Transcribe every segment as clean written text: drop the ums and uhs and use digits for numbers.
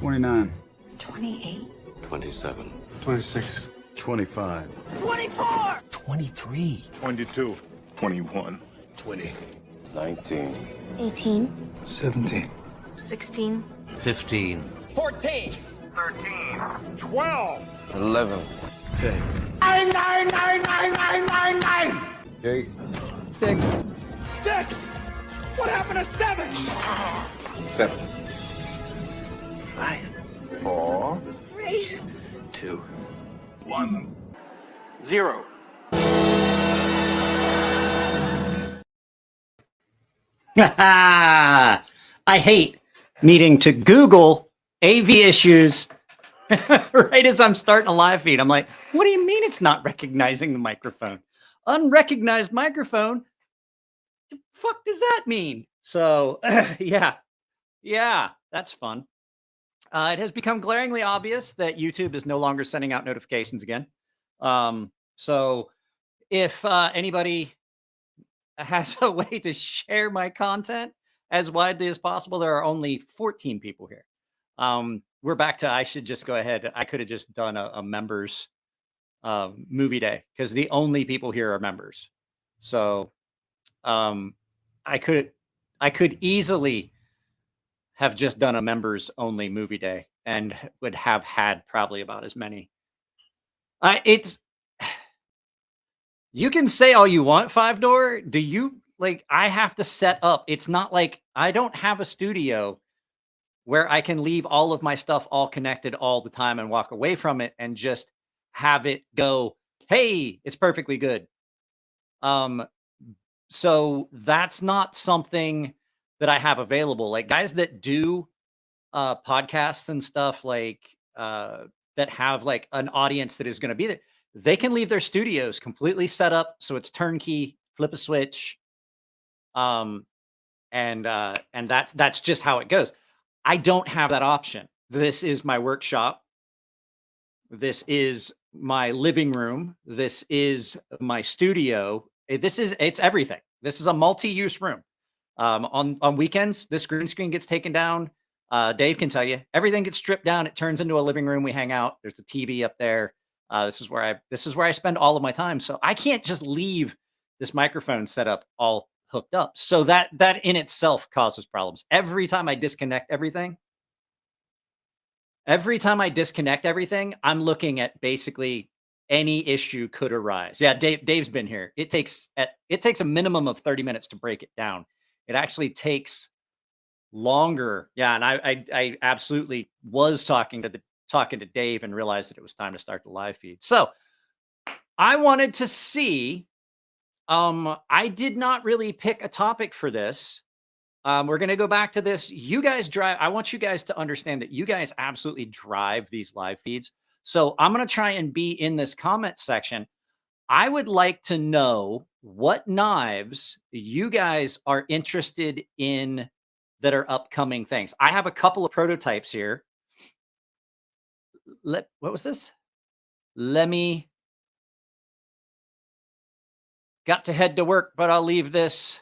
29. 28. 27. 26. 25. 24. 23. 22. 21. 20. 19. 18. 17. 16. 15. 14. 13. 12. 11. 10. 8. 6. 6. What happened to 7? 7. 5. 4. 3. 2. 1. 0. I hate needing to Google AV issues right as I'm starting a live feed. I'm like, what do you mean it's not recognizing the microphone? Unrecognized microphone? The fuck does that mean? So, yeah, that's fun. It has become glaringly obvious that YouTube is no longer sending out notifications again. So if anybody has a way to share my content as widely as possible, there are only 14 people here. We're back to, I should just go ahead. I could have just done a members movie day because the only people here are members. So I could easily have just done a members only movie day and would have had probably about as many. You can say all you want, Five Door. Do you like, I have to set up. It's not like I don't have a studio where I can leave all of my stuff all connected all the time and walk away from it and just have it go, hey, it's perfectly good. So that's not something that I have available. Like guys that do podcasts and stuff like that have like an audience that is going to be there, they can leave their studios completely set up so it's turnkey, flip a switch. And that's just how it goes. I don't have that option. This is my workshop. This is my living room. This is my studio. It's everything. This is a multi-use room. On weekends, this green screen gets taken down. Dave can tell you, everything gets stripped down. It turns into a living room. We hang out. There's a TV up there. This is where I spend all of my time. So I can't just leave this microphone set up all hooked up. So that in itself causes problems. Every time I disconnect everything, I'm looking at basically any issue could arise. Yeah, Dave's been here. It takes a minimum of 30 minutes to break it down. It actually takes longer. Yeah, and I absolutely was talking to Dave and realized that it was time to start the live feed. So I wanted to see, I did not really pick a topic for this. We're going to go back to this. You guys drive. I want you guys to understand that you guys absolutely drive these live feeds. So I'm going to try and be in this comment section. I would like to know what knives you guys are interested in that are upcoming things. I have a couple of prototypes here. What was this? Got to head to work, but I'll leave this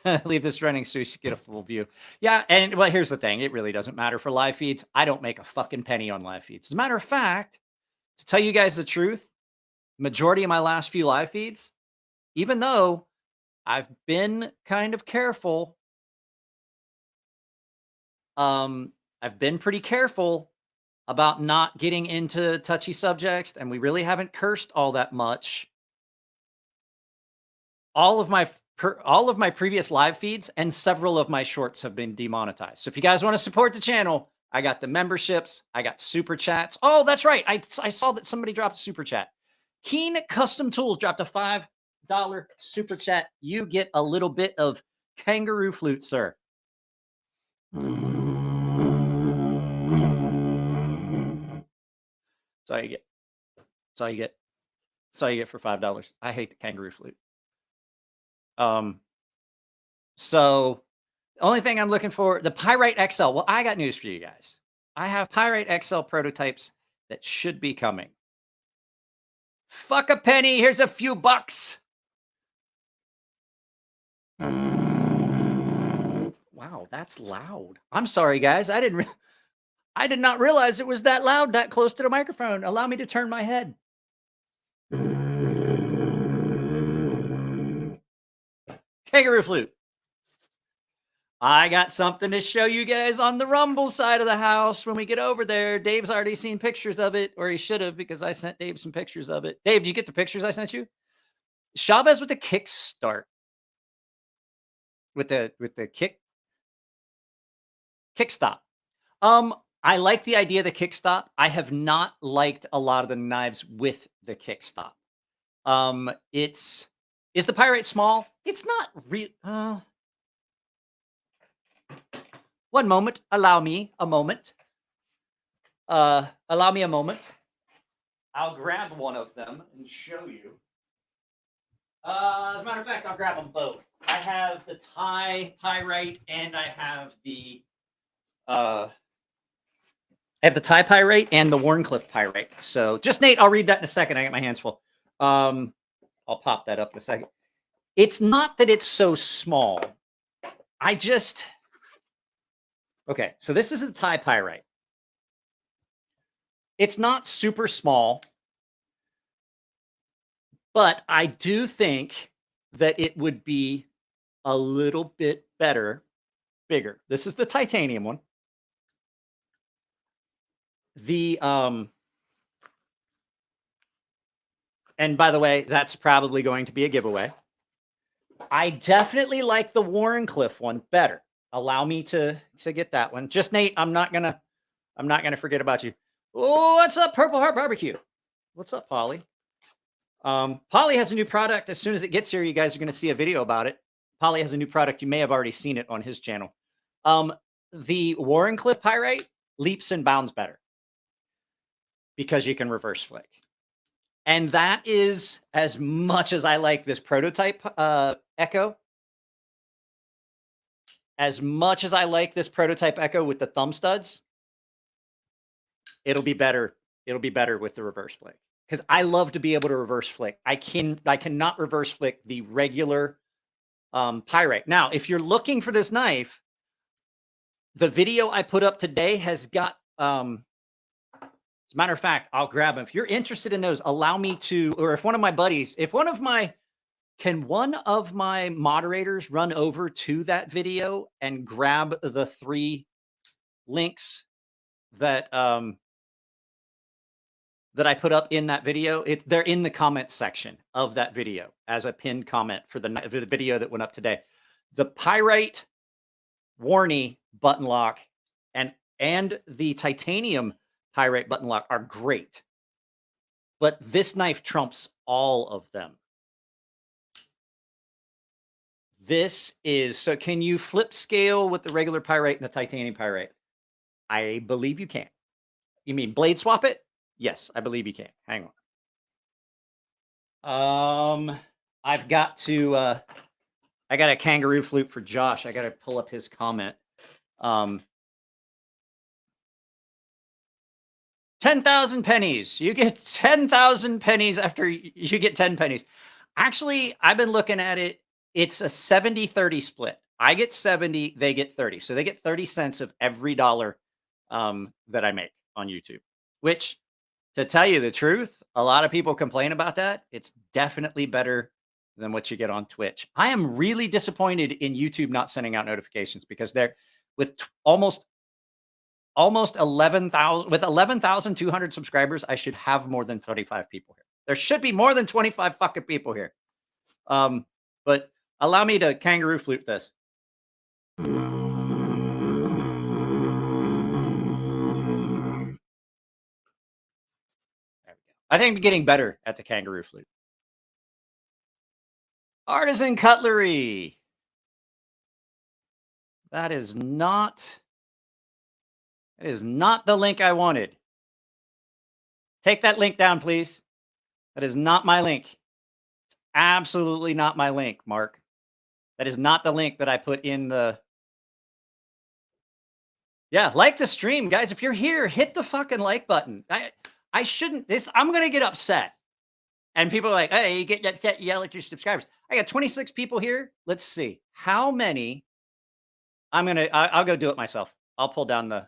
running so you should get a full view. Yeah, and well, here's the thing. It really doesn't matter for live feeds. I don't make a fucking penny on live feeds. As a matter of fact, to tell you guys the truth, majority of my last few live feeds, even though I've been kind of careful, I've been pretty careful about not getting into touchy subjects, and we really haven't cursed all that much. All of my previous live feeds and several of my shorts have been demonetized. So if you guys want to support the channel, I got the memberships. I got super chats. Oh, that's right. I saw that somebody dropped a super chat. Keen Custom Tools dropped a $5 super chat. You get a little bit of kangaroo flute, sir. That's all you get. That's all you get. That's all you get for $5. I hate the kangaroo flute. So the only thing I'm looking for, the Pyrite XL. Well, I got news for you guys. I have Pyrite XL prototypes that should be coming. Fuck a penny. Here's a few bucks. Wow, that's loud. I'm sorry, guys. I didn't. I did not realize it was that loud, that close to the microphone. Allow me to turn my head. Kangaroo flute. I got something to show you guys on the Rumble side of the house when we get over there. Dave's already seen pictures of it, or he should have, because I sent Dave some pictures of it. Dave, did you get the pictures I sent you? Chavez with the kick start. With the kick stop. I like the idea of the kick stop. I have not liked a lot of the knives with the kick stop. Is the Pyrite small? It's not real. One moment. Allow me a moment. Allow me a moment. I'll grab one of them and show you. As a matter of fact, I'll grab them both. I have the Thai Pyrite and I have the Thai Pyrite and the Warncliffe Pyrite. So just Nate, I'll read that in a second. I got my hands full. I'll pop that up in a second. It's not that it's so small. Okay, so this is the Thai Pyrite. It's not super small, but I do think that it would be a little bit bigger. This is the titanium one. And by the way, that's probably going to be a giveaway. I definitely like the Warncliffe one better. Allow me to get that one. Just Nate, I'm not gonna forget about you. Oh, what's up, Purple Heart Barbecue? What's up, Polly? Polly has a new product. As soon as it gets here, you guys are going to see a video about it. Polly has a new product. You may have already seen it on his channel. The Warncliffe Pyrite leaps and bounds better because you can reverse flick. And that is, as much as I like this prototype Echo, as much as I like this prototype Echo with the thumb studs, it'll be better. It'll be better with the reverse flick. Because I love to be able to reverse flick. I cannot reverse flick the regular Pyrite. Now, if you're looking for this knife, the video I put up today has got, as a matter of fact, I'll grab them. If you're interested in those, allow me to, or if one of my buddies, can one of my moderators run over to that video and grab the 3 links that, that I put up in that video? They're in the comment section of that video as a pinned comment for the video that went up today. The Pyrite Warney button lock and the titanium Pyrite button lock are great, but this knife trumps all of them. This is, so can you flip scale with the regular Pyrite and the titanium Pyrite? I believe you can. You mean blade swap it? Yes, I believe you can. Hang on. I've got to, I got a kangaroo flute for Josh. I got to pull up his comment. 10,000 pennies. You get 10,000 pennies after you get 10 pennies. Actually, I've been looking at it. It's a 70-30 split. I get 70, they get 30. So they get 30 cents of every dollar that I make on YouTube, which, to tell you the truth, a lot of people complain about that. It's definitely better than what you get on Twitch. I am really disappointed in YouTube not sending out notifications, because they're with almost 11,000, with 11,200 subscribers, I should have more than 25 people here. There should be more than 25 fucking people here. But allow me to kangaroo flute this. There we go. I think I'm getting better at the kangaroo flute. Artisan cutlery. That is not the link I wanted. Take that link down, please. That is not my link. It's absolutely not my link, Mark. That is not the link that I put in the... Yeah, like the stream, guys. If you're here, hit the fucking like button. I shouldn't... I'm going to get upset. And people are like, hey, you get upset, yell at your subscribers. I got 26 people here. Let's see. How many... I'll go do it myself. I'll pull down the...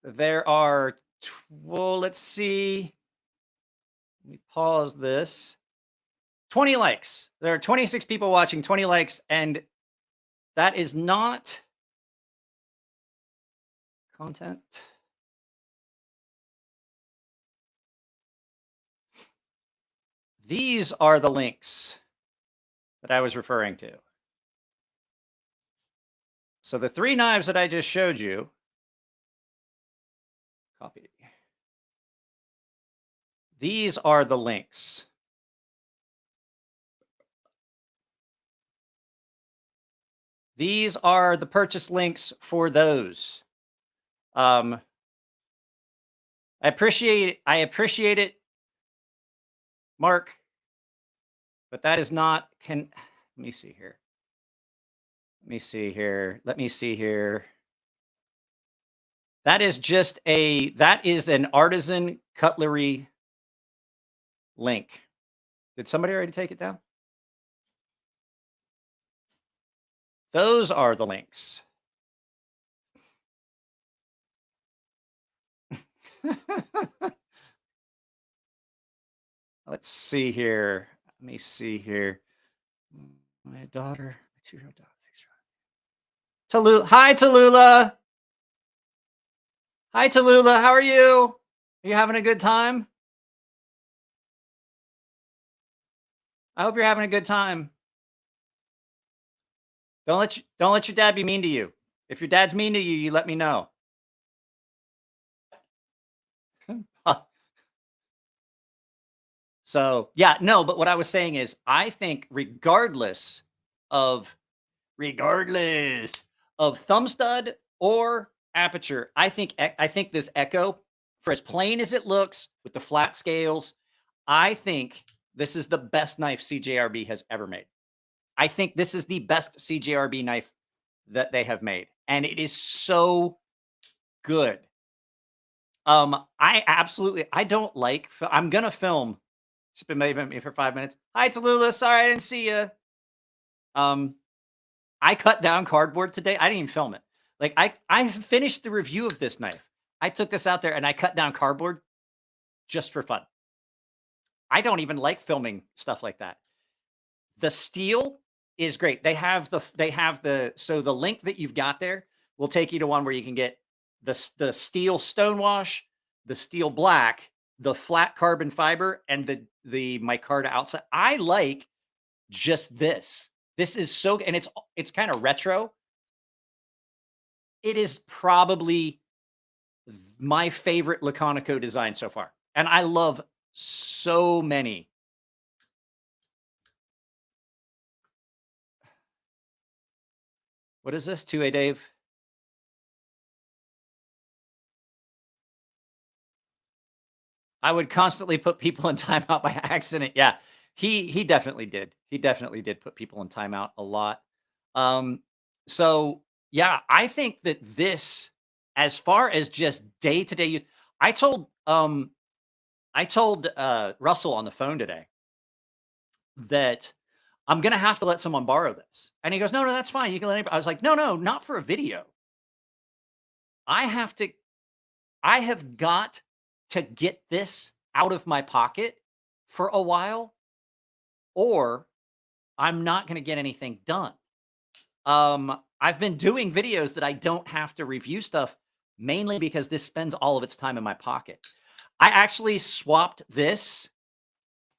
There are, well, let's see. Let me pause this. 20 likes. There are 26 people watching, 20 likes, and that is not content. These are the links that I was referring to. So the 3 knives that I just showed you, copy. These are the links. These are the purchase links for those. I appreciate it, Mark, but that is not, let me see here. Let me see here. That is just that is an artisan cutlery link. Did somebody already take it down? Those are the links. Let's see here. Let me see here. My daughter, 2-year-old daughter. Tallulah. Hi, Tallulah. Hi, Tallulah. How are you? Are you having a good time? I hope you're having a good time. Don't let your dad be mean to you. If your dad's mean to you, you let me know. So yeah, no, but what I was saying is I think regardless of thumb stud or aperture, I think this Echo, for as plain as it looks with the flat scales, I think this is the best knife CJRB has ever made. I think this is the best CJRB knife that they have made, and it is so good. I don't like, I'm gonna film. It's been maybe me for 5 minutes. Hi, Tallulah. Sorry I didn't see you. I cut down cardboard today. I didn't even film it. Like I finished the review of this knife. I took this out there and I cut down cardboard just for fun. I don't even like filming stuff like that. The steel is great. They have so the link that you've got there will take you to one where you can get the steel stonewash, the steel black, the flat carbon fiber, and the micarta outside. I like just this. This is so, and it's kind of retro. It is probably my favorite Laconico design so far. And I love so many. What is this? 2A Dave? I would constantly put people in timeout by accident. Yeah, he definitely did. He definitely did put people in timeout a lot. So yeah, I think that this, as far as just day-to-day use, I told Russell on the phone today that I'm gonna have to let someone borrow this, and he goes, "No, that's fine. You can let anybody." I was like, "No, not for a video. I have got to get this out of my pocket for a while, or I'm not going to get anything done." I've been doing videos that I don't have to review stuff, mainly because this spends all of its time in my pocket. I actually swapped this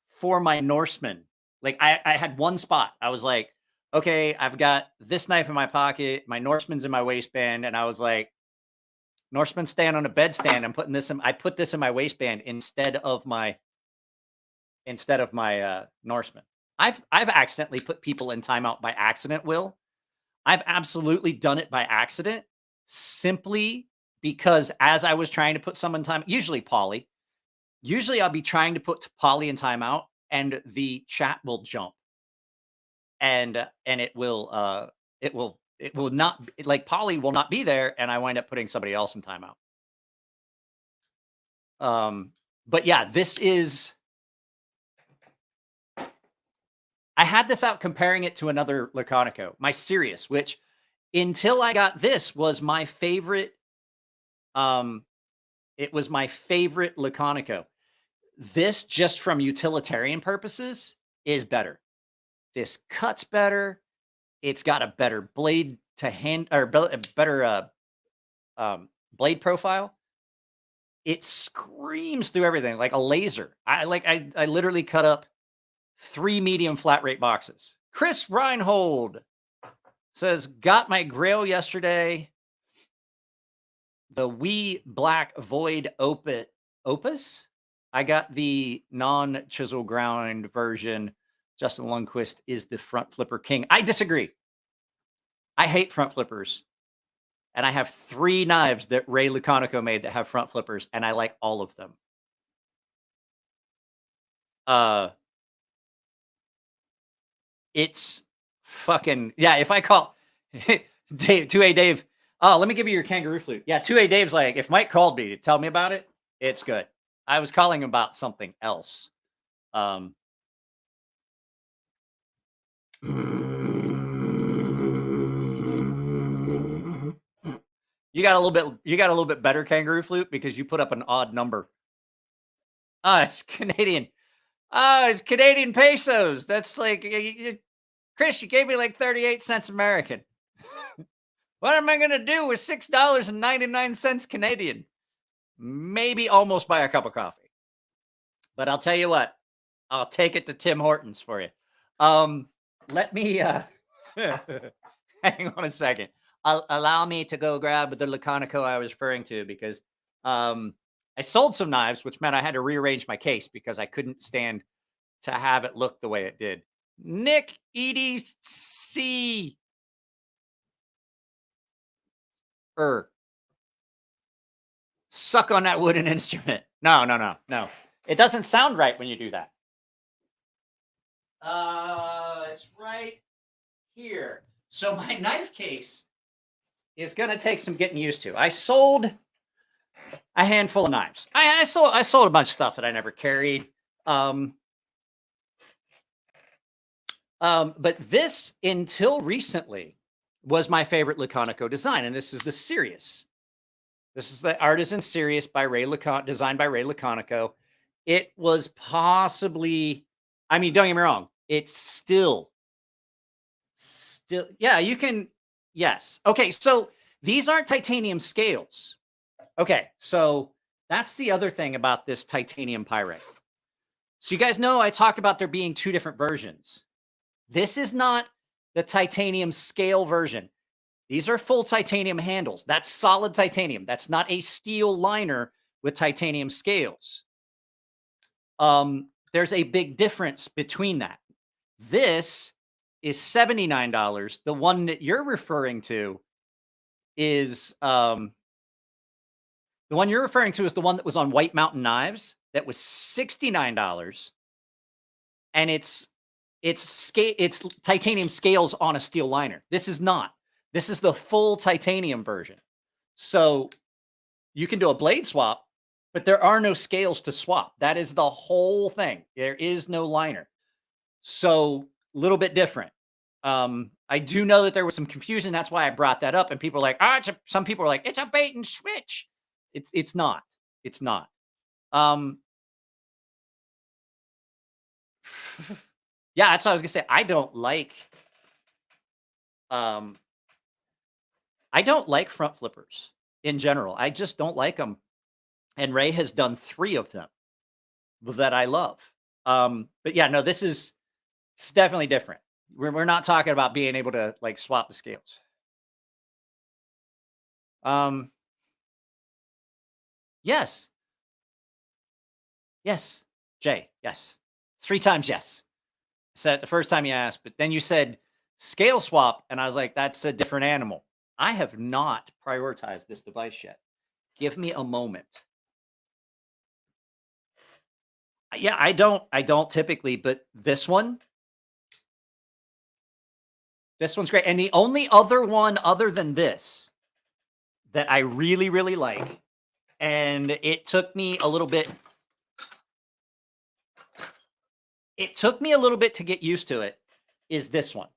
for my Norseman. Like I had one spot. I was like, okay, I've got this knife in my pocket. My Norseman's in my waistband. And I was like, Norseman stand on a bedstand. I put this in my waistband instead of my Norseman. I've accidentally put people in timeout by accident, Will. I've absolutely done it by accident, simply because as I was trying to put someone in time, usually Polly, I'll be trying to put Polly in timeout and the chat will jump. And it will not, like, Polly will not be there, and I wind up putting somebody else in timeout. But yeah, this is I had this out comparing it to another Laconico, my Sirius, which until I got this was my favorite. It was my favorite Laconico. This, just from utilitarian purposes, is better. This cuts better. It's got a better blade to hand, or better blade profile. It screams through everything like a laser. I literally cut up 3 medium flat rate boxes. Chris Reinhold says, got my Grail yesterday. The Wee Black Void Opus. I got the non-chisel ground version. Justin Lundquist is the front flipper king. I disagree. I hate front flippers. And I have 3 knives that Ray Laconico made that have front flippers, and I like all of them. It's fucking, yeah, if I call Dave, 2A Dave, oh, let me give you your kangaroo flute. Yeah, 2A Dave's like, if Mike called me to tell me about it, it's good. I was calling him about something else. You got a little bit better kangaroo flute because you put up an odd number. Oh, it's Canadian. Oh, it's Canadian pesos. That's like, Chris, you gave me like 38 cents American. What am I going to do with $6.99 Canadian? Maybe almost buy a cup of coffee. But I'll tell you what, I'll take it to Tim Hortons for you. Let me hang on a second. Allow me to go grab the Laconico I was referring to, because I sold some knives, which meant I had to rearrange my case because I couldn't stand to have it look the way it did. Nick EDC. Suck on that wooden instrument. No. It doesn't sound right when you do that. It's right here. So my knife case is going to take some getting used to. I sold a handful of knives. I sold a bunch of stuff that I never carried. But this, until recently, was my favorite Laconico design, and this is the Sirius. This is the Artisan Sirius by designed by Ray Laconico. It was possibly, I mean, don't get me wrong, it's still, yeah, you can, yes. Okay, so these aren't titanium scales. Okay, so that's the other thing about this titanium pyrite. So you guys know I talked about there being 2 different versions. This is not the titanium scale version. These are full titanium handles. That's solid titanium. That's not a steel liner with titanium scales. There's a big difference between that. This is $79. The one that you're referring to is the one you're referring to is the one that was on White Mountain Knives. That was $69, and it's titanium scales on a steel liner. This is not. This is the full titanium version. So you can do a blade swap, but there are no scales to swap. That is the whole thing. There is no liner. So a little bit different. I do know that there was some confusion. That's why I brought that up. And people are like, some people are like, it's a bait and switch. It's not. It's not. Yeah, that's what I was gonna say. I don't like front flippers in general. I just don't like them. And Ray has done 3 of them that I love. But yeah, no, it's definitely different. We're not talking about being able to like swap the scales. Yes. Yes. Jay, yes. 3 times yes. I said it the first time you asked, but then you said scale swap, and I was like, that's a different animal. I have not prioritized this device yet. Give me a moment. Yeah, I don't typically, but this one's great. And the only other one other than this that I really, really like, and it took me a little bit to get used to it, is this one.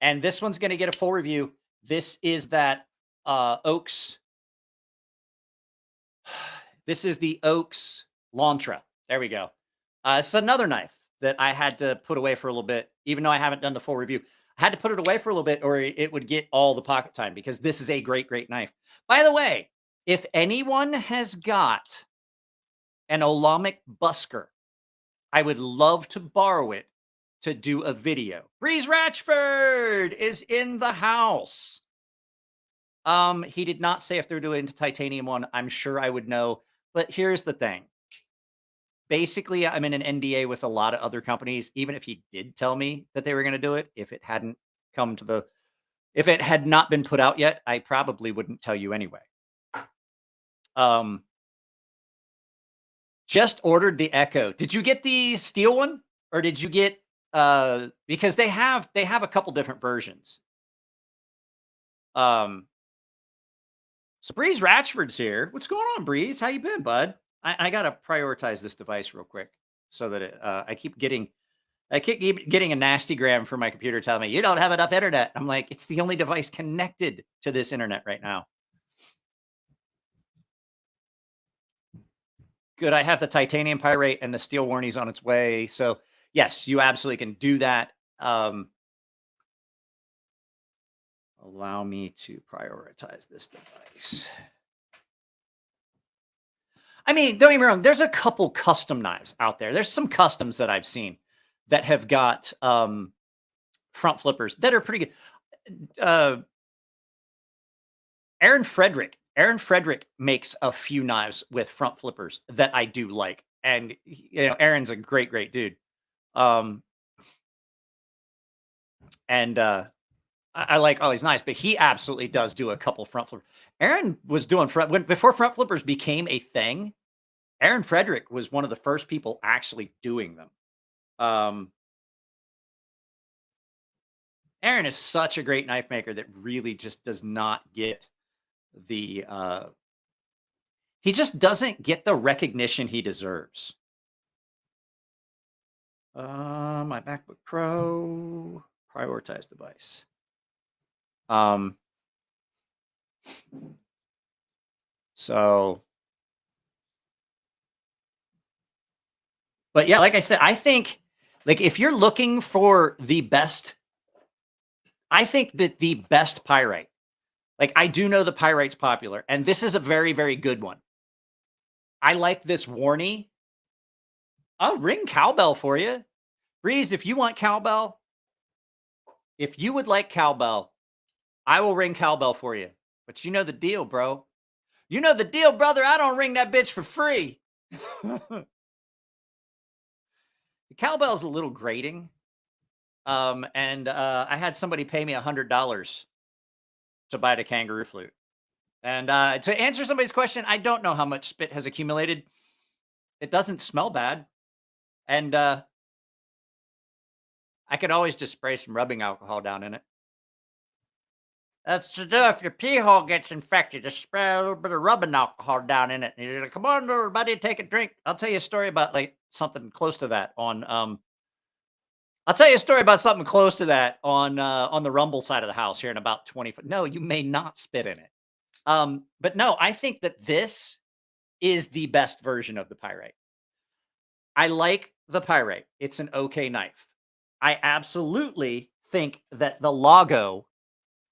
And this one's going to get a full review. This is that Oaks. This is the Oaks Lantra. There we go. It's another knife that I had to put away for a little bit, even though I haven't done the full review. I had to put it away for a little bit or it would get all the pocket time because this is a great, great knife. By the way, if anyone has got an Olamic busker, I would love to borrow it to do a video. Breeze Ratchford is in the house. He did not say if they're doing a titanium one. I'm sure I would know. But here's the thing. Basically, I'm in an NDA with a lot of other companies. Even if he did tell me that they were going to do it, if it hadn't come to the, if it had not been put out yet, I probably wouldn't tell you anyway. Just ordered the Echo. Did you get the steel one, or did you get because they have a couple different versions. So Breeze Ratchford's here. What's going on, Breeze? How you been, bud? I gotta prioritize this device real quick so that it, I keep getting a nasty gram from my computer telling me you don't have enough internet. I'm like, it's the only device connected to this internet right now. Good. I have the titanium pyrite and the steel warnings on its way. So yes, you absolutely can do that. Allow me to prioritize this device. I mean, don't get me wrong. There's a couple custom knives out there. There's some customs that I've seen that have got front flippers that are pretty good. Aaron Frederick makes a few knives with front flippers that I do like. And, you know, Aaron's a great, great dude. I like all these knives, but he absolutely does do a couple front flippers. Aaron was doing before front flippers became a thing. Aaron Frederick was one of the first people actually doing them. Aaron is such a great knife maker that really just does not get the he just doesn't get the recognition he deserves. My MacBook Pro prioritize device. So, but yeah, like I said, I think like if you're looking for the best, I think that the best pyrite, like I do know the pyrite's popular, and this is a very, very good one. I like this Warney. I'll ring cowbell for you. Breeze, if you want cowbell, if you would like cowbell, I will ring cowbell for you. But you know the deal, bro. You know the deal, brother. I don't ring that bitch for free. The cowbell's a little grating. I had somebody pay me $100 to buy the kangaroo flute. And to answer somebody's question, I don't know how much spit has accumulated. It doesn't smell bad. And I could always just spray some rubbing alcohol down in it. That's to do if your pee hole gets infected. Just spray a little bit of rubbing alcohol down in it. And you're like, come on, everybody, take a drink. I'll tell you a story about like something close to that on I'll tell you a story about something close to that on the Rumble side of the house here in about 20. No, you may not spit in it. But no, I think that this is the best version of the pyrite. I like the pyrite. It's an okay knife. I absolutely think that the Lago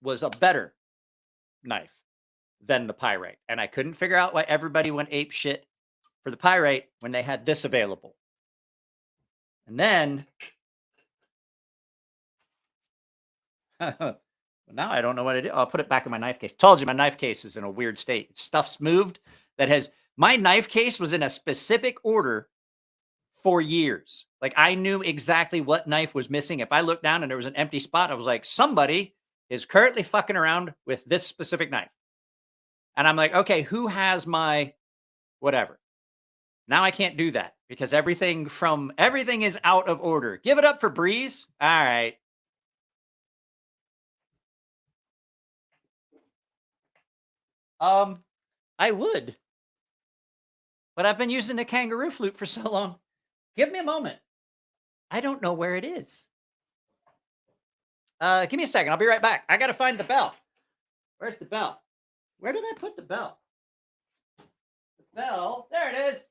was a better knife than the pyrite. And I couldn't figure out why everybody went ape shit for the pyrite when they had this available. And then now I don't know what to do. I'll put it back in my knife case. Told you my knife case is in a weird state. Stuff's moved. My knife case was in a specific order for years. Like I knew exactly what knife was missing. If I looked down and there was an empty spot, I was like, somebody is currently fucking around with this specific knife. And I'm like, okay, who has my whatever? Now I can't do that because everything is out of order. Give it up for Breeze. All right. I would, but I've been using the kangaroo flute for so long. Give me a moment. I don't know where it is. Give me a second. I'll be right back. I got to find the bell. Where's the bell? Where did I put the bell? The bell. There it is.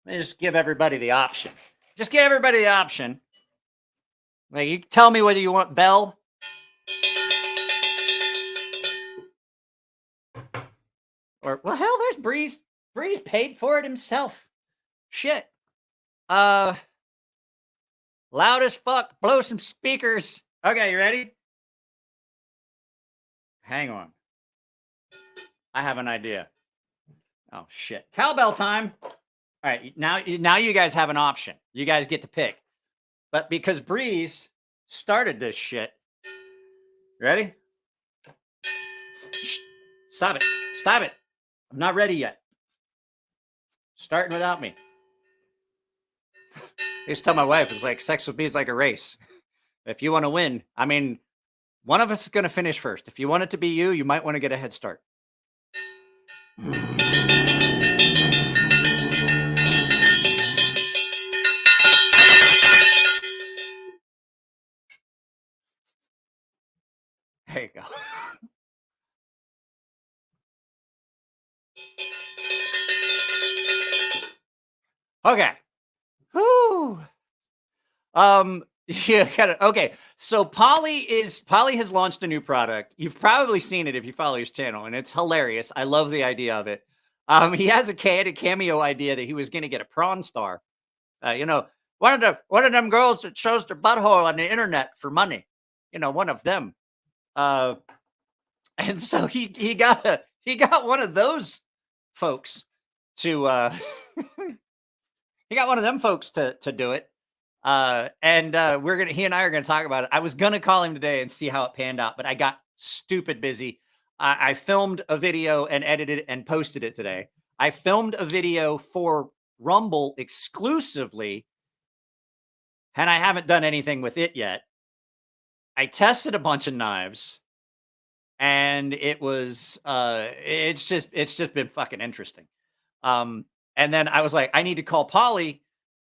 Let me just give everybody the option. Just give everybody the option. Like, you tell me whether you want bell. Or, well, hell, there's Breeze. Breeze paid for it himself. Shit. Loud as fuck. Blow some speakers. Okay, you ready? Hang on. I have an idea. Oh, shit. Cowbell time. All right, now you guys have an option. You guys get to pick. But because Breeze started this shit. Ready? Shh. Stop it. Stop it. I'm not ready yet. Starting without me. I used to tell my wife, it's like sex with me is like a race. If you want to win, I mean, one of us is going to finish first. If you want it to be you, you might want to get a head start. There you go. Okay. Whew. Yeah, okay. So Polly has launched a new product. You've probably seen it if you follow his channel, and it's hilarious. I love the idea of it. He has a cameo idea that he was going to get a prawn star. One of them girls that shows their butthole on the internet for money. One of them. And so he got one of those folks to he got one of them folks to do it. He and I are gonna talk about it. I was gonna call him today and see how it panned out, but I got stupid busy. I filmed a video and edited it and posted it today. I filmed a video for Rumble exclusively, and I haven't done anything with it yet. I tested a bunch of knives, and it was it's just been fucking interesting. And then I was like, I need to call Polly.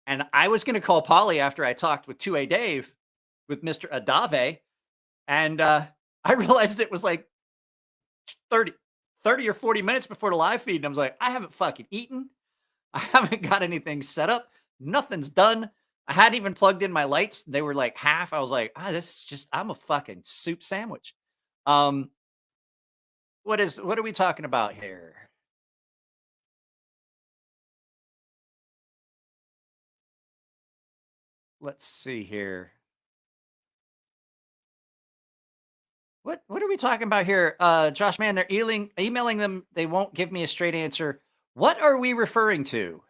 And I was going to call Polly after I talked with 2A Dave, with Mr. Adave. And I realized it was like 30 or 40 minutes before the live feed. And I was like, I haven't fucking eaten. I haven't got anything set up. Nothing's done. I hadn't even plugged in my lights. They were like half. I was like, this is just, I'm a fucking soup sandwich. What are we talking about here? Let's see here. What are we talking about here? Josh, man, they're emailing them. They won't give me a straight answer. What are we referring to?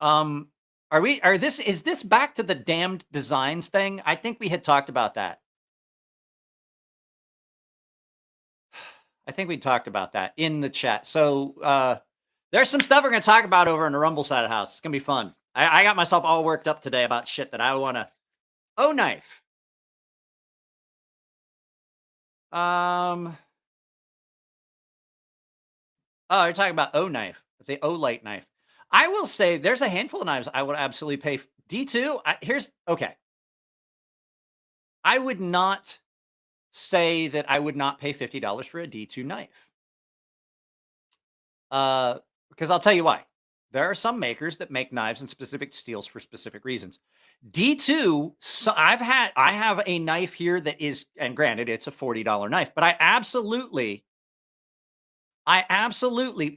Is this back to the damned designs thing? I think we had talked about that. I think we talked about that in the chat. So there's some stuff we're going to talk about over on the Rumble side of the house. It's going to be fun. I got myself all worked up today about shit that I want to. Oh, knife. Oh, you're talking about O knife, the O light knife. I will say there's a handful of knives I would absolutely pay. D2, okay. I would not say that I would not pay $50 for a D2 knife. Because I'll tell you why. There are some makers that make knives and specific steels for specific reasons. D2, so I have a knife here that is, and granted, it's a $40 knife, but I absolutely,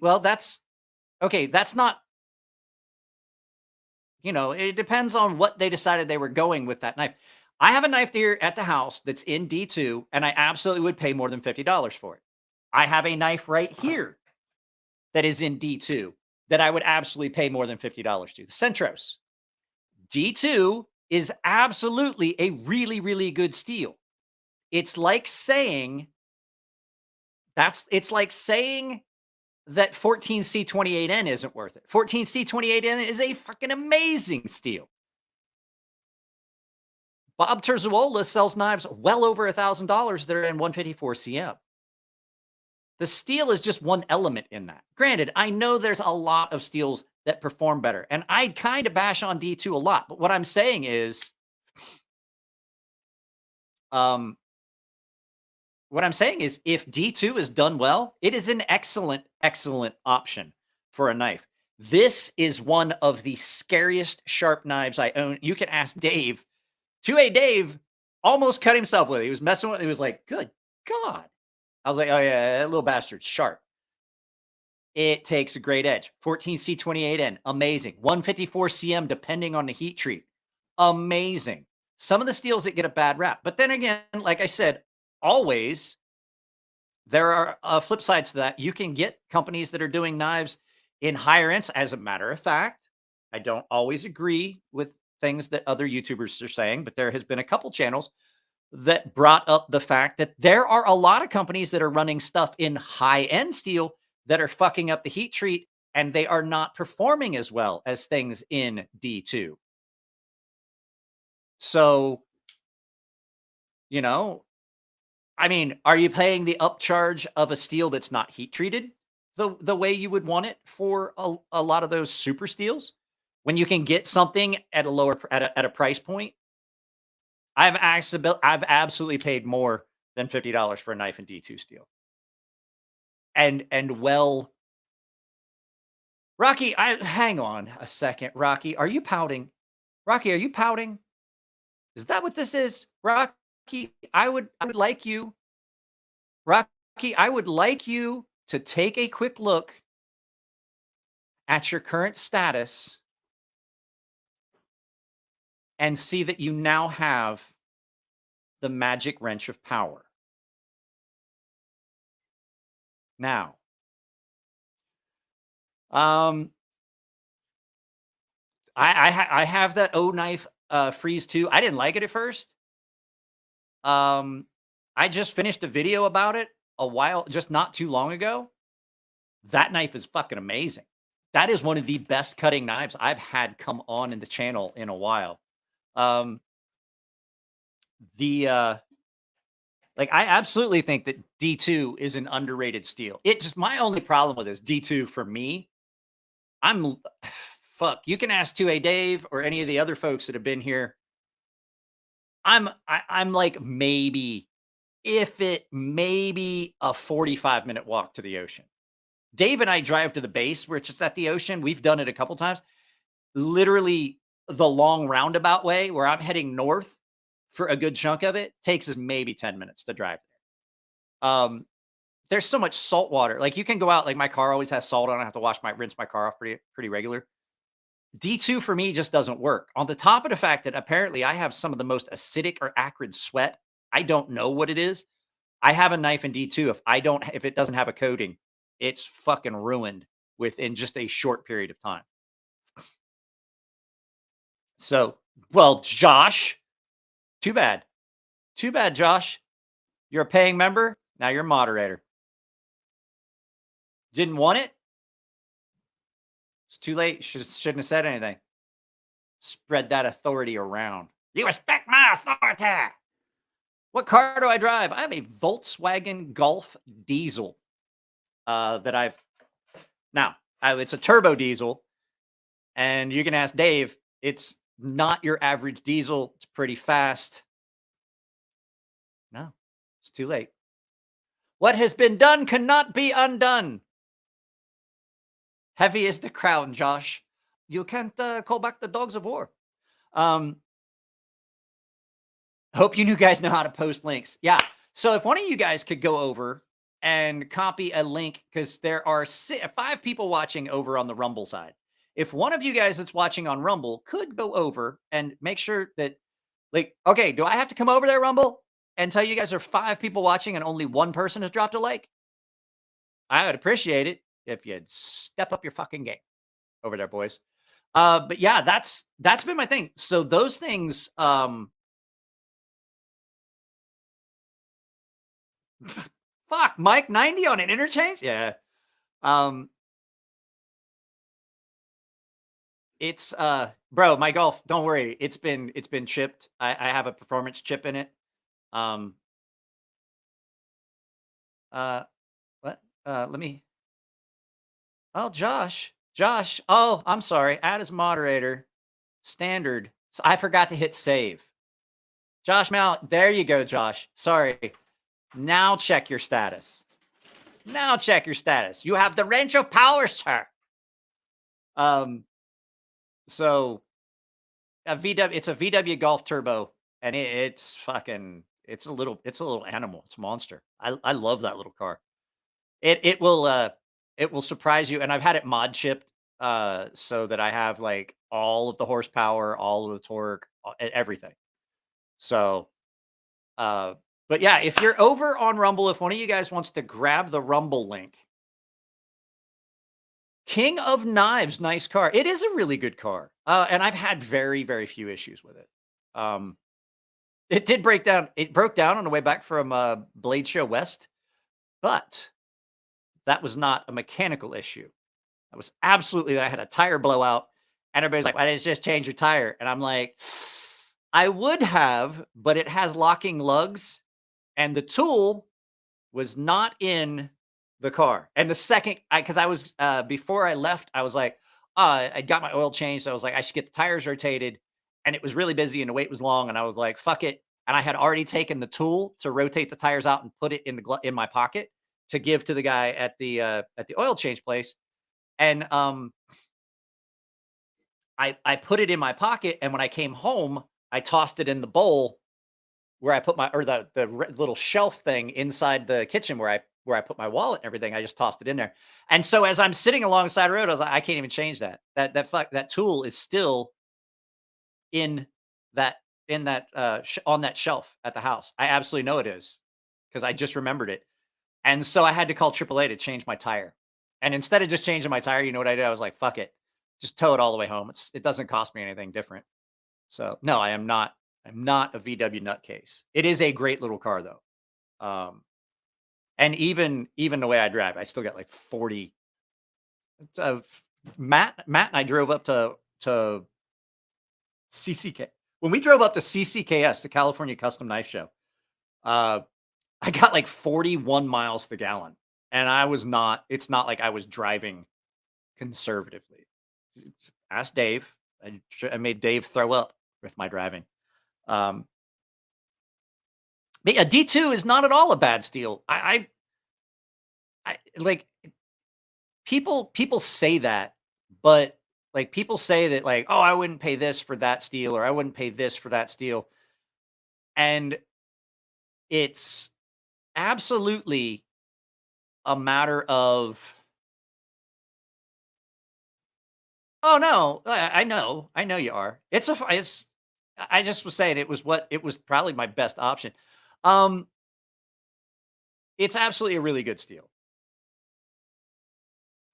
well, that's not, it depends on what they decided they were going with that knife. I have a knife here at the house that's in D2, and I absolutely would pay more than $50 for it. I have a knife right here that is in D2 that I would absolutely pay more than $50 to. The Centros. D2 is absolutely a really, really good steel. It's like saying that 14C28N isn't worth it. 14C28N is a fucking amazing steel. Bob Terzuola sells knives well over $1,000 that are in 154 cm. The steel is just one element in that. Granted, I know there's a lot of steels that perform better, and I kind of bash on D2 a lot. But what I'm saying is, if D2 is done well, it is an excellent, excellent option for a knife. This is one of the scariest sharp knives I own. You can ask Dave. 2A Dave almost cut himself with it. He was messing with it. He was like, good God. I was like, oh, yeah, that little bastard's sharp. It takes a great edge. 14C28N, amazing. 154 cm, depending on the heat treat. Amazing. Some of the steels that get a bad rap. But then again, like I said, always, there are flip sides to that. You can get companies that are doing knives in higher ends. As a matter of fact, I don't always agree with things that other YouTubers are saying, but there has been a couple channels that brought up the fact that there are a lot of companies that are running stuff in high-end steel that are fucking up the heat treat, and they are not performing as well as things in D2. So, you know, I mean, are you paying the upcharge of a steel that's not heat treated the way you would want it for a lot of those super steels when you can get something at a lower at a price point? I've absolutely paid more than $50 for a knife in D2 steel. And well, Rocky, hang on a second. Rocky, are you pouting? Rocky, are you pouting? Is that what this is? Rocky, I would like you. Rocky, I would like you to take a quick look at your current status and see that you now have the magic wrench of power. Now, I have that O knife Freeze 2. I didn't like it at first. I just finished a video about it just not too long ago. That knife is fucking amazing. That is one of the best cutting knives I've had come on in the channel in a while. Like, I absolutely think that D2 is an underrated steel. My only problem with this D2 for me, fuck, you can ask 2A Dave or any of the other folks that have been here. I'm like, maybe a 45-minute walk to the ocean. Dave and I drive to the base where it's just at the ocean. We've done it a couple times. Literally the long roundabout way where I'm heading north for a good chunk of it takes us maybe 10 minutes to drive there. There's so much salt water. Like, you can go out, like, my car always has salt on it. I have to rinse my car off pretty regular. D2 for me just doesn't work. On the top of the fact that apparently I have some of the most acidic or acrid sweat. I don't know what it is. I have a knife in D2. If it doesn't have a coating, it's fucking ruined within just a short period of time. So, well, Josh, too bad. Too bad, Josh. You're a paying member. Now you're a moderator. Didn't want it? It's too late. Shouldn't have said anything. Spread that authority around. You respect my authority. What car do I drive? I have a Volkswagen Golf diesel it's a turbo diesel. And you can ask Dave, it's not your average diesel. It's pretty fast. No, it's too late. What has been done cannot be undone. Heavy is the crown, Josh. You can't call back the dogs of war. Hope you guys know how to post links. Yeah. So if one of you guys could go over and copy a link, because there are 5 people watching over on the Rumble side. If one of you guys that's watching on Rumble could go over and make sure that, like, okay, do I have to come over there, Rumble, and tell you guys there are 5 people watching and only one person has dropped a like? I would appreciate it if you'd step up your fucking game over there, boys. But yeah, that's been my thing. So those things, fuck, Mike, 90 on an interchange? Yeah. It's bro, my Golf, don't worry. It's been chipped. I have a performance chip in it. What? Let me. Oh, Josh. Oh, I'm sorry. Add as moderator. Standard. So I forgot to hit save. Josh Mount. There you go, Josh. Sorry. Now check your status. You have the wrench of power, sir. So a VW, it's a VW Golf Turbo, and it's a little animal. It's a monster. I love that little car. It will surprise you. And I've had it mod chipped, so that I have like all of the horsepower, all of the torque, everything. So, but yeah, if you're over on Rumble, if one of you guys wants to grab the Rumble link, King of Knives, nice car. It is a really good car. And I've had very, very few issues with it. It did break down. It broke down on the way back from Blade Show West, but that was not a mechanical issue. That was absolutely that I had a tire blowout, and everybody's like, "Why didn't you just change your tire?" And I'm like, I would have, but it has locking lugs, and the tool was not in the car. And the second, because I was before I left, I was like, I got my oil changed. So I was like, I should get the tires rotated, and it was really busy and the wait was long, and I was like, fuck it. And I had already taken the tool to rotate the tires out and put it in in my pocket to give to the guy at the oil change place. And I put it in my pocket, and when I came home, I tossed it in the bowl where I put the little shelf thing inside the kitchen where I put my wallet and everything. I just tossed it in there. And so as I'm sitting alongside the road, I was like, I can't even change that. That tool is still on that shelf at the house. I absolutely know it is, because I just remembered it. And so I had to call AAA to change my tire. And instead of just changing my tire, you know what I did? I was like, fuck it. Just tow it all the way home. It doesn't cost me anything different. So no, I'm not a VW nutcase. It is a great little car though. And even the way I drive, I still got like 40. Matt and I drove up to CCK. When we drove up to CCKS, the California Custom Knife Show, I got like 41 miles to the gallon. And it's not like I was driving conservatively. Ask Dave. I made Dave throw up with my driving. But a D2 is not at all a bad steal. I like people say that, but like people say that like, oh, I wouldn't pay this for that steal, or I wouldn't pay this for that steal. And it's absolutely a matter of, oh no, I know you are. I just was saying it was probably my best option. It's absolutely a really good steal.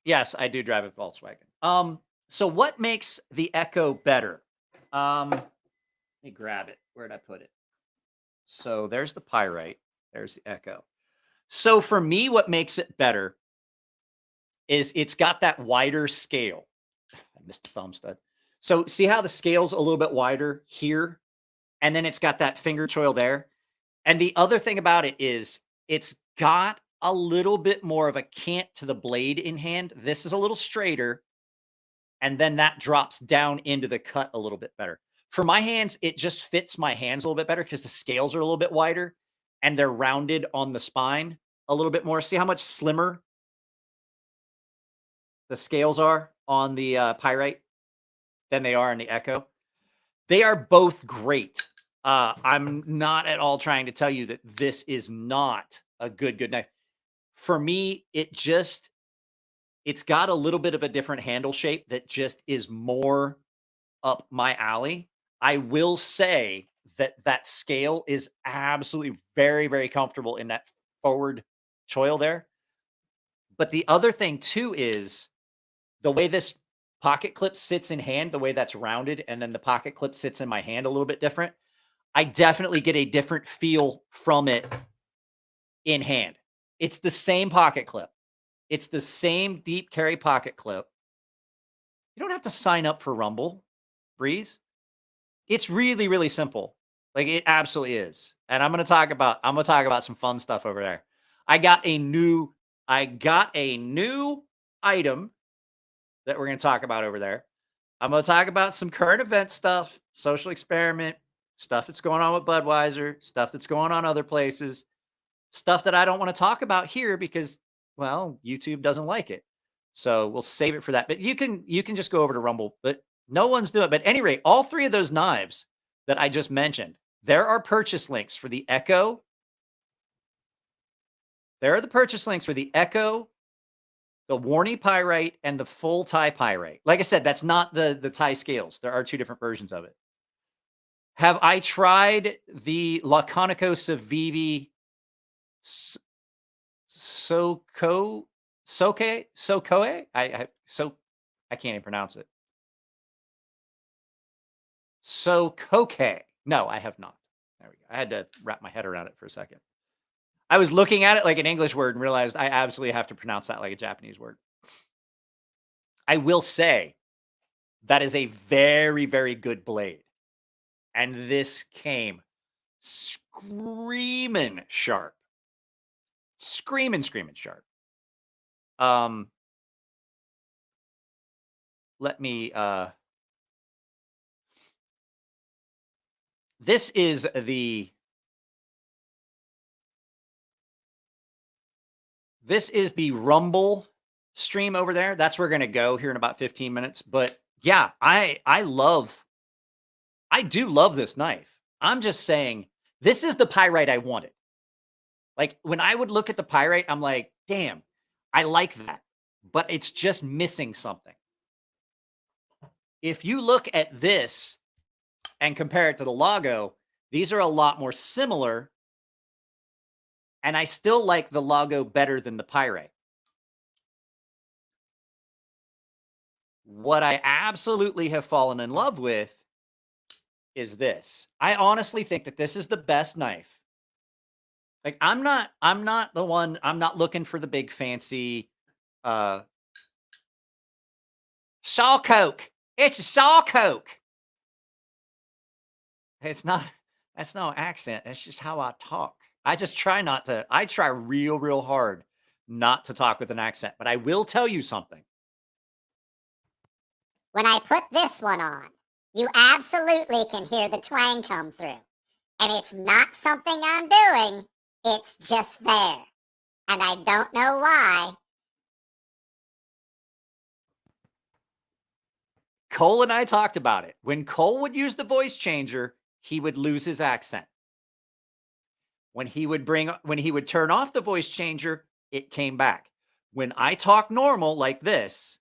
Yes, I do drive a Volkswagen. So what makes the Echo better? Let me grab it. Where'd I put it? So there's the Pyrite. There's the Echo. So for me, what makes it better is it's got that wider scale. I missed the thumb stud. So see how the scale's a little bit wider here, and then it's got that finger choil there. And the other thing about it is it's got a little bit more of a cant to the blade in hand. This is a little straighter, and then that drops down into the cut a little bit better. For my hands, it just fits my hands a little bit better because the scales are a little bit wider and they're rounded on the spine a little bit more. See how much slimmer the scales are on the Pyrite than they are in the Echo? They are both great. I'm not at all trying to tell you that this is not a good knife. For me, it's got a little bit of a different handle shape that just is more up my alley. I will say that scale is absolutely very, very comfortable in that forward choil there. But the other thing too is the way this pocket clip sits in hand, the way that's rounded, and then the pocket clip sits in my hand a little bit different. I definitely get a different feel from it in hand. It's the same pocket clip. It's the same deep carry pocket clip. You don't have to sign up for Rumble. Breeze. It's really, really simple. Like it absolutely is. And I'm gonna talk about some fun stuff over there. I got a new item that we're gonna talk about over there. I'm gonna talk about some current event stuff, social experiment, stuff that's going on with Budweiser, stuff that's going on other places, stuff that I don't want to talk about here because, well, YouTube doesn't like it. So we'll save it for that. But you can just go over to Rumble, but no one's doing it. But at any rate, all three of those knives that I just mentioned, there are purchase links for the Echo. There are the purchase links for the Echo, the Warney Pyrite, and the full Thai Pyrite. Like I said, that's not the Thai scales. There are two different versions of it. Have I tried the Laconico Civivi Sokoe? I can't even pronounce it. Sokoke. No, I have not. There we go. I had to wrap my head around it for a second. I was looking at it like an English word and realized I absolutely have to pronounce that like a Japanese word. I will say that is a very, very good blade. And this came screaming sharp. Screaming sharp. Let me this is the Rumble stream over there. That's where we're gonna go here in about 15 minutes. But yeah, I do love this knife. I'm just saying this is the pyrite I wanted. Like when I would look at the pyrite, I'm like, damn, I like that, but it's just missing something. If you look at this and compare it to the Lago, these are a lot more similar. And I still like the Lago better than the pyrite. What I absolutely have fallen in love with is this. I honestly think that this is the best knife. Like I'm not looking for the big fancy Saw Coke. It's a Saw Coke. It's not, that's no accent. That's just how I talk. I try real hard not to talk with an accent, but I will tell you something. When I put this one on, you absolutely can hear the twang come through. And it's not something I'm doing. It's just there. And I don't know why. Cole and I talked about it. When Cole would use the voice changer, he would lose his accent. When he would turn off the voice changer, it came back. When I talk normal like this,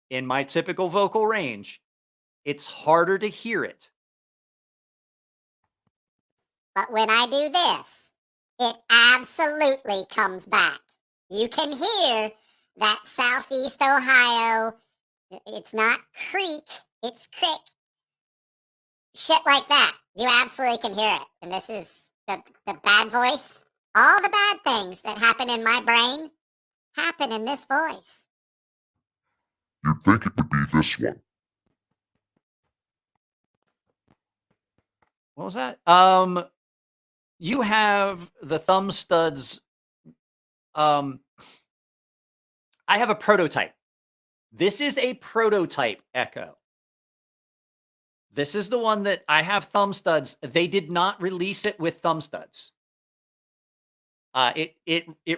in my typical vocal range, it's harder to hear it. But when I do this, it absolutely comes back. You can hear that Southeast Ohio, it's not creek, it's crick. Shit like that. You absolutely can hear it. And this is the bad voice. All the bad things that happen in my brain happen in this voice. You'd think it would be this one. What was that? You have the thumb studs. I have a prototype. This is a prototype Echo. This is the one that I have thumb studs. They did not release it with thumb studs. It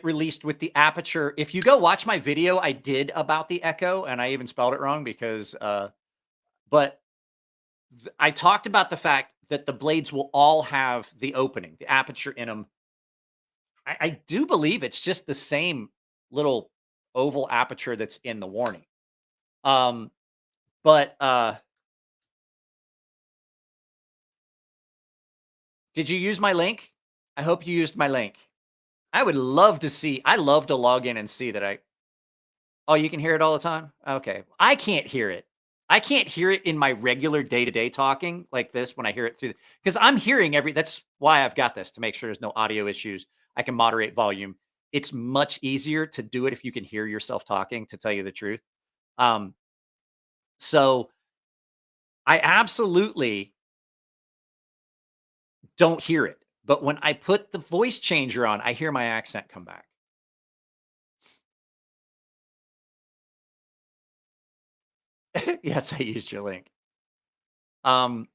released with the aperture. If you go watch my video I did about the Echo, and I even spelled it wrong because, but I talked about the fact that the blades will all have the opening, the aperture in them. I do believe it's just the same little oval aperture that's in the Warney. Did you use my link? I hope you used my link. I would love to see. I love to log in and see that oh, you can hear it all the time? Okay. I can't hear it. I can't hear it in my regular day-to-day talking like this when I hear it through. Because I'm hearing that's why I've got this, to make sure there's no audio issues. I can moderate volume. It's much easier to do it if you can hear yourself talking, to tell you the truth. So I absolutely don't hear it. But when I put the voice changer on, I hear my accent come back. Yes, I used your link. I've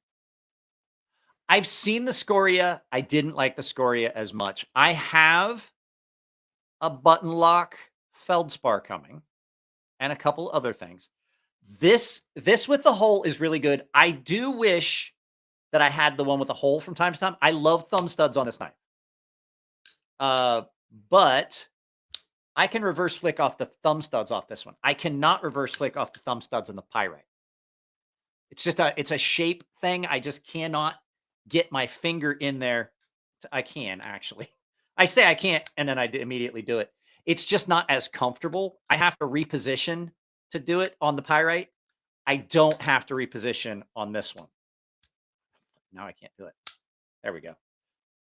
seen the Scoria. I didn't like the Scoria as much. I have a button lock feldspar coming and a couple other things. This with the hole is really good. I do wish that I had the one with a hole from time to time. I love thumb studs on this knife. But I can reverse flick off the thumb studs off this one. I cannot reverse flick off the thumb studs in the Pyrite. It's just it's a shape thing. I just cannot get my finger in there. I can actually. I say I can't, and then I immediately do it. It's just not as comfortable. I have to reposition to do it on the Pyrite. I don't have to reposition on this one. Now I can't do it. There we go.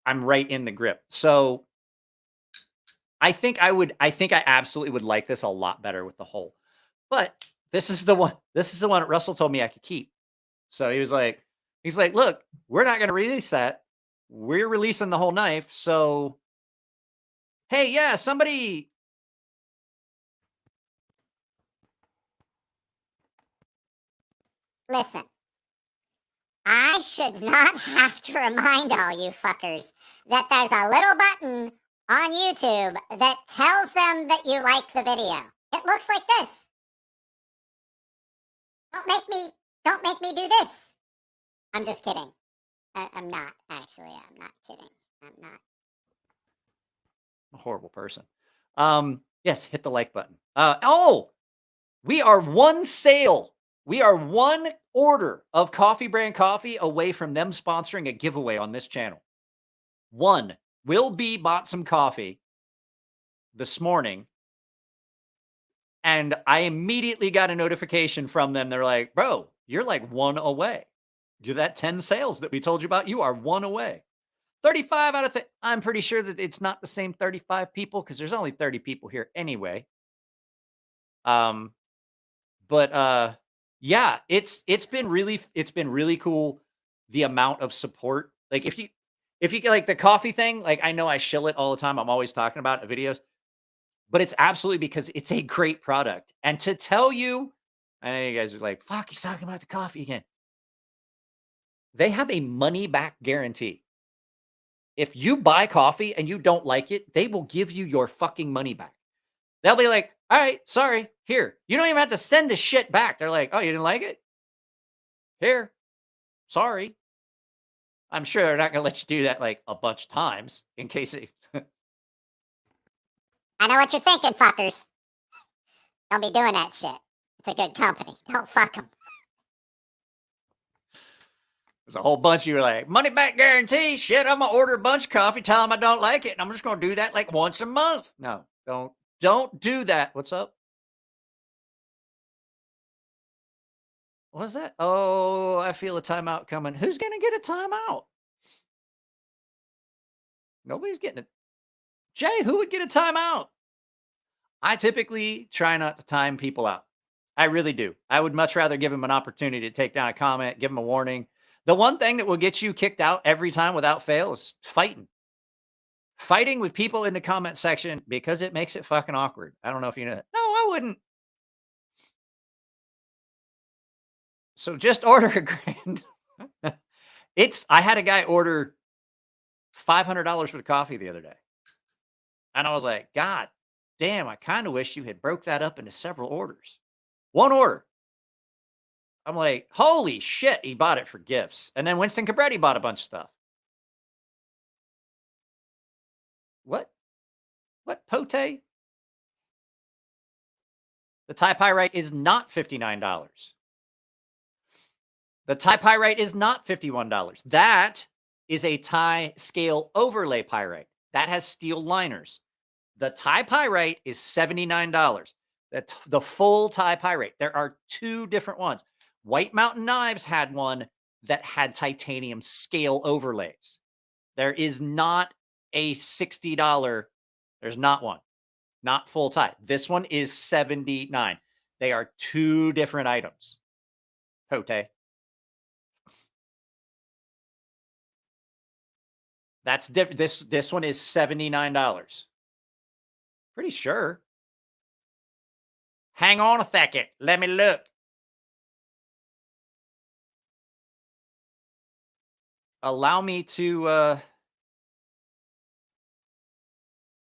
I'm right in the grip. So I think I absolutely would like this a lot better with the hole. But this is the one Russell told me I could keep. So he's like, look, we're not going to release that. We're releasing the whole knife. So, hey, yeah, somebody. Listen, I should not have to remind all you fuckers that there's a little button on YouTube that tells them that you like the video. It looks like this. Don't make me do this. I'm just kidding. I'm not, actually. I'm not kidding. I'm not. A horrible person. Yes, hit the like button. We are one sale. We are one order of Coffee Brand Coffee away from them sponsoring a giveaway on this channel. One. Will B bought some coffee this morning, and I immediately got a notification from them. They're like, bro, you're like one away. You're that 10 sales that we told you about. You are one away. 35 out of I'm pretty sure that it's not the same 35 people because there's only 30 people here anyway. Yeah, it's been really cool, the amount of support. Like if you get like the coffee thing, like I know I shill it all the time. I'm always talking about it in videos, but it's absolutely because it's a great product. And to tell you, I know you guys are like, fuck, he's talking about the coffee again. They have a money back guarantee. If you buy coffee and you don't like it, they will give you your fucking money back. They'll be like, all right, sorry, here. You don't even have to send the shit back. They're like, oh, you didn't like it? Here, sorry. I'm sure they're not going to let you do that like a bunch of times in case it. I know what you're thinking, fuckers. Don't be doing that shit. It's a good company. Don't fuck them. There's a whole bunch of you like, money back guarantee. Shit, I'm going to order a bunch of coffee, tell them I don't like it, and I'm just going to do that like once a month. No, don't do that. What's up? What's that? Oh, I feel a timeout coming. Who's going to get a timeout? Nobody's getting it. Jay, who would get a timeout? I typically try not to time people out. I really do. I would much rather give them an opportunity to take down a comment, give them a warning. The one thing that will get you kicked out every time without fail is fighting. Fighting with people in the comment section because it makes it fucking awkward. I don't know if you know that. No, I wouldn't. So just order a grand. I had a guy order $500 worth of coffee the other day. And I was like, God damn, I kind of wish you had broke that up into several orders. One order. I'm like, holy shit, he bought it for gifts. And then Winston Cabretti bought a bunch of stuff. What? What, Pote? The Thai Pyrite is not $59. The Thai Pyrite is not $51. That is a Thai scale overlay pyrite. That has steel liners. The Thai Pyrite is $79. That's the full Thai Pyrite. There are two different ones. White Mountain Knives had one that had titanium scale overlays. There is not a $60. There's not one. Not full Thai. This one is $79. They are two different items. Pote. That's different. This one is $79. Pretty sure. Hang on a second. Let me look. Allow me to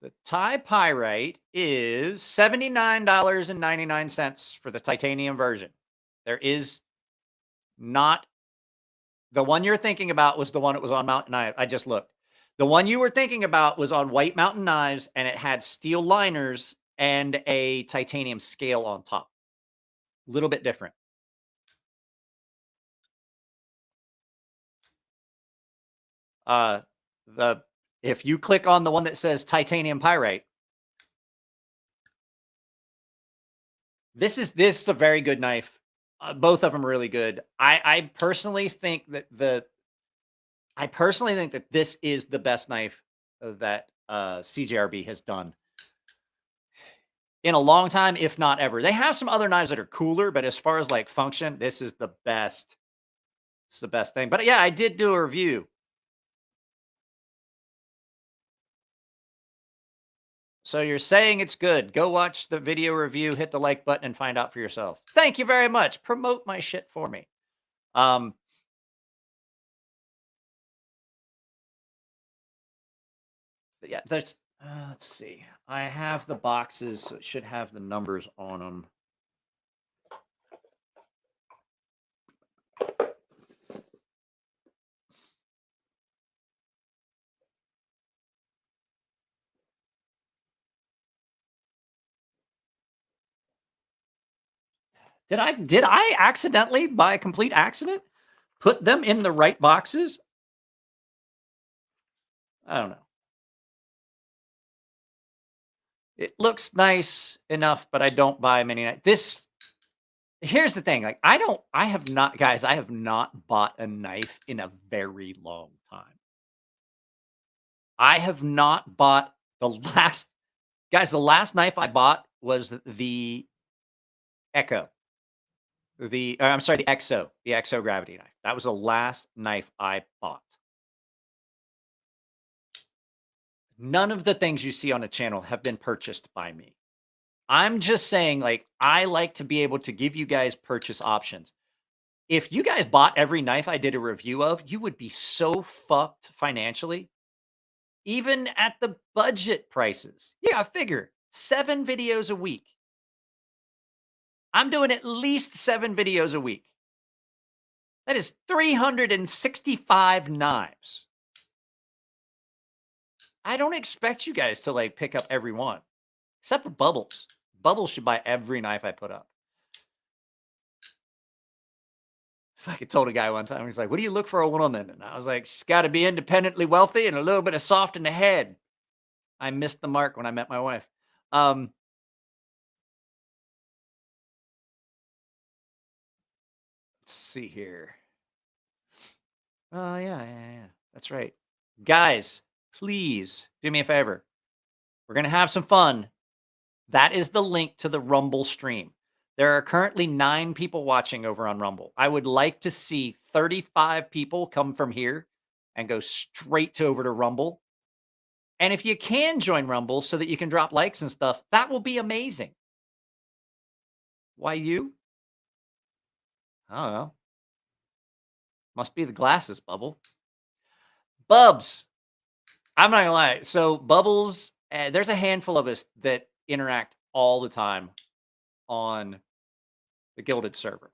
the Thai Pyrite is $79.99 for the titanium version. There is not the one you're thinking about was the one that was on Mountain Knife. I just looked. The one you were thinking about was on White Mountain Knives, and it had steel liners and a titanium scale on top. A little bit different. If you click on the one that says titanium pyrite, this is a very good knife. Both of them are really good. I personally think that this is the best knife that CJRB has done in a long time, if not ever. They have some other knives that are cooler, but as far as like function, this is the best. It's the best thing. But yeah, I did do a review. So you're saying it's good. Go watch the video review, hit the like button, and find out for yourself. Thank you very much. Promote my shit for me. Yeah, there's, let's see. I have the boxes, so it should have the numbers on them. Did I accidentally, by a complete accident, put them in the right boxes? I don't know. It looks nice enough, but I don't buy many. Here's the thing. Like, I have not bought a knife in a very long time. I have not bought the last knife I bought was the Echo. The Exo gravity knife. That was the last knife I bought. None of the things you see on the channel have been purchased by me. I'm just saying, like, I like to be able to give you guys purchase options. If you guys bought every knife I did a review of, you would be so fucked financially. Even at the budget prices. Yeah, figure 7 videos a week. I'm doing at least 7 videos a week. That is 365 knives. I don't expect you guys to like pick up every one, except for Bubbles. Bubbles should buy every knife I put up. I told a guy one time, he's like, "What do you look for a woman?" And I was like, "She's got to be independently wealthy and a little bit of soft in the head." I missed the mark when I met my wife. Let's see here. Oh, yeah. That's right. Guys, please do me a favor. We're going to have some fun. That is the link to the Rumble stream. There are currently 9 people watching over on Rumble. I would like to see 35 people come from here and go straight over to Rumble. And if you can join Rumble so that you can drop likes and stuff, that will be amazing. Why you? I don't know. Must be the glasses, Bubble. Bubs. I'm not gonna lie. So Bubbles, there's a handful of us that interact all the time on the Gilded server.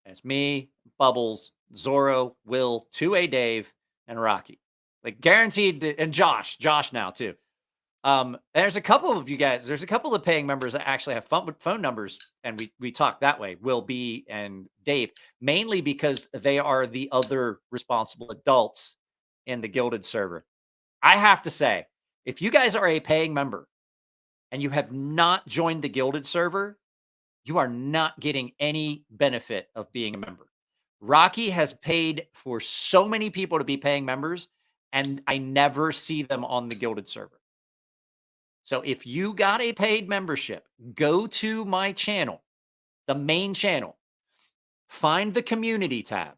And it's me, Bubbles, Zorro, Will, 2A Dave, and Rocky. Like guaranteed, and Josh now too. There's a couple of you guys. There's a couple of paying members that actually have phone numbers, and we talk that way. Will B and Dave, mainly because they are the other responsible adults in the Gilded server. I have to say, if you guys are a paying member and you have not joined the Gilded server, you are not getting any benefit of being a member. Rocky has paid for so many people to be paying members, and I never see them on the Gilded server. So if you got a paid membership, go to my channel, the main channel, find the community tab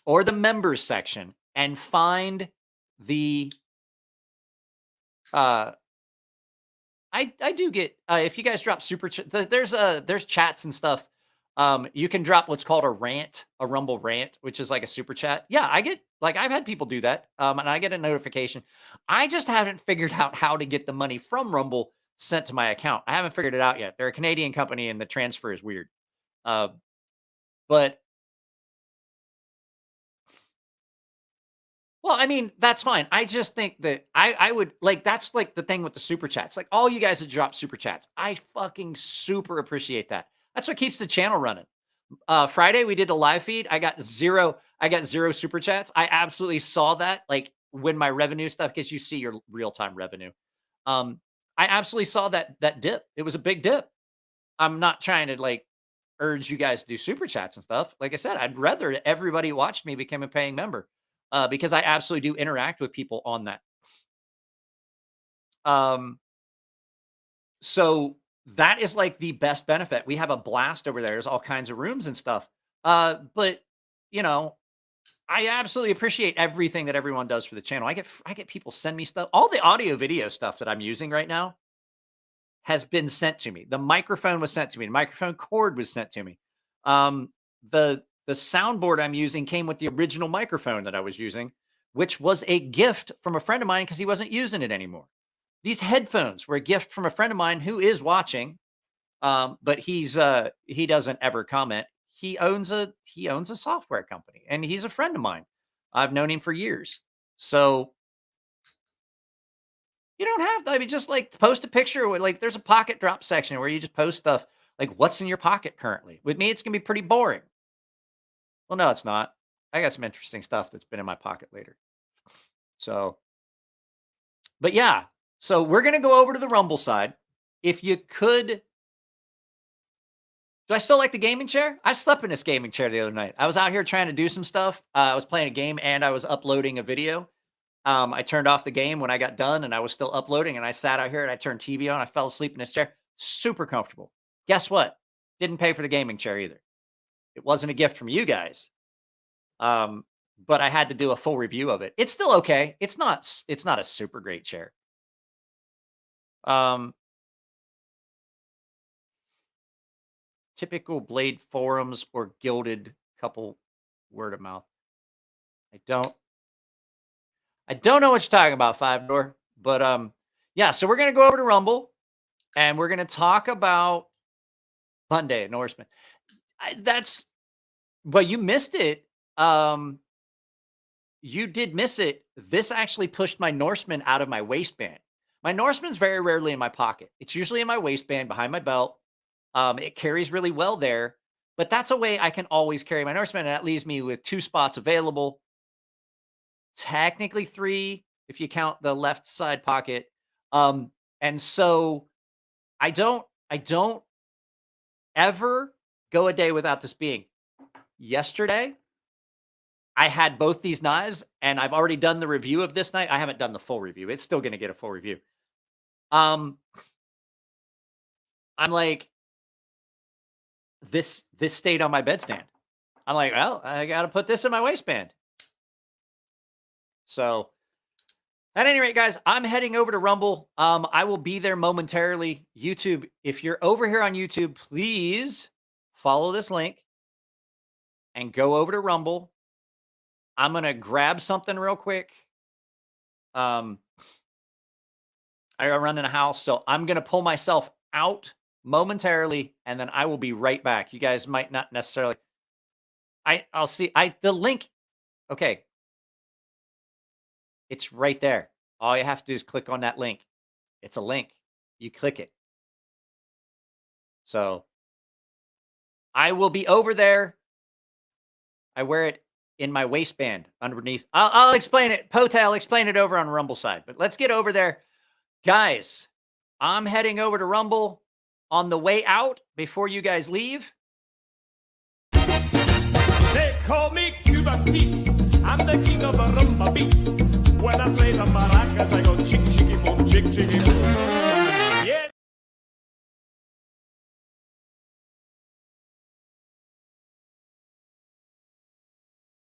or the members section and find the I do get if you guys drop super there's chats and stuff. You can drop what's called a Rumble rant, which is like a super chat. Yeah, I get like I've had people do that. And I get a notification. I just haven't figured out how to get the money from Rumble sent to my account. I haven't figured it out yet. They're a Canadian company and the transfer is weird. But well, I mean, that's fine. I just think that I would like that's like the thing with the super chats. Like all you guys that drop super chats, I fucking super appreciate that. That's what keeps the channel running. Friday we did a live feed. I got zero super chats. I absolutely saw that. Like when my revenue stuff, because you see your real-time revenue. I absolutely saw that dip. It was a big dip. I'm not trying to like urge you guys to do super chats and stuff. Like I said, I'd rather everybody watched me become a paying member. Because I absolutely do interact with people on that. So that is like the best benefit. We have a blast over there. There's all kinds of rooms and stuff. But you know, I absolutely appreciate everything that everyone does for the channel. I get people send me stuff. All the audio video stuff that I'm using right now has been sent to me. The microphone was sent to me. The microphone cord was sent to me. The soundboard I'm using came with the original microphone that I was using, which was a gift from a friend of mine because he wasn't using it anymore. These headphones were a gift from a friend of mine who is watching, but he doesn't ever comment. He owns a software company, and he's a friend of mine. I've known him for years. So you don't have to, I mean, just like post a picture with like there's a pocket drop section where you just post stuff like what's in your pocket currently. With me, it's gonna be pretty boring. Well, no, it's not. I got some interesting stuff that's been in my pocket later. So, but yeah. So we're going to go over to the Rumble side. If you could, do I still like the gaming chair? I slept in this gaming chair the other night. I was out here trying to do some stuff. I was playing a game and I was uploading a video. I turned off the game when I got done and I was still uploading and I sat out here and I turned TV on. I fell asleep in this chair. Super comfortable. Guess what? Didn't pay for the gaming chair either. It wasn't a gift from you guys. But I had to do a full review of it. It's still okay. It's not a super great chair. Typical Blade forums or gilded couple word of mouth. I don't know what you're talking about, Five Door, but yeah, so we're gonna go over to Rumble and we're gonna talk about Monday at Norseman. But you missed it. You did miss it. This actually pushed my Norseman out of my waistband. My Norseman's very rarely in my pocket. It's usually in my waistband behind my belt. It carries really well there, but that's a way I can always carry my Norseman. And that leaves me with 2 spots available. Technically 3 if you count the left side pocket. And so I don't ever go a day without this being. Yesterday, I had both these knives and I've already done the review of this knife. I haven't done the full review. It's still going to get a full review. I'm like, this stayed on my bedstand. I'm like, well, I got to put this in my waistband. So at any rate, guys, I'm heading over to Rumble. I will be there momentarily. YouTube, if you're over here on YouTube, please follow this link and go over to Rumble. I'm going to grab something real quick. I run in a house, so I'm going to pull myself out momentarily, and then I will be right back. You guys might not necessarily. I'll see. The link. Okay. It's right there. All you have to do is click on that link. It's a link. You click it. So I will be over there. I wear it in my waistband underneath. I'll explain it. Pote, I'll explain it over on Rumble side. But let's get over there. Guys, I'm heading over to Rumble. On the way out, before you guys leave. They call me Cuba Pete. I'm the king of a rumba beat. When I play the maracas, I go chick, chicky, boom, chick, chicky, boom.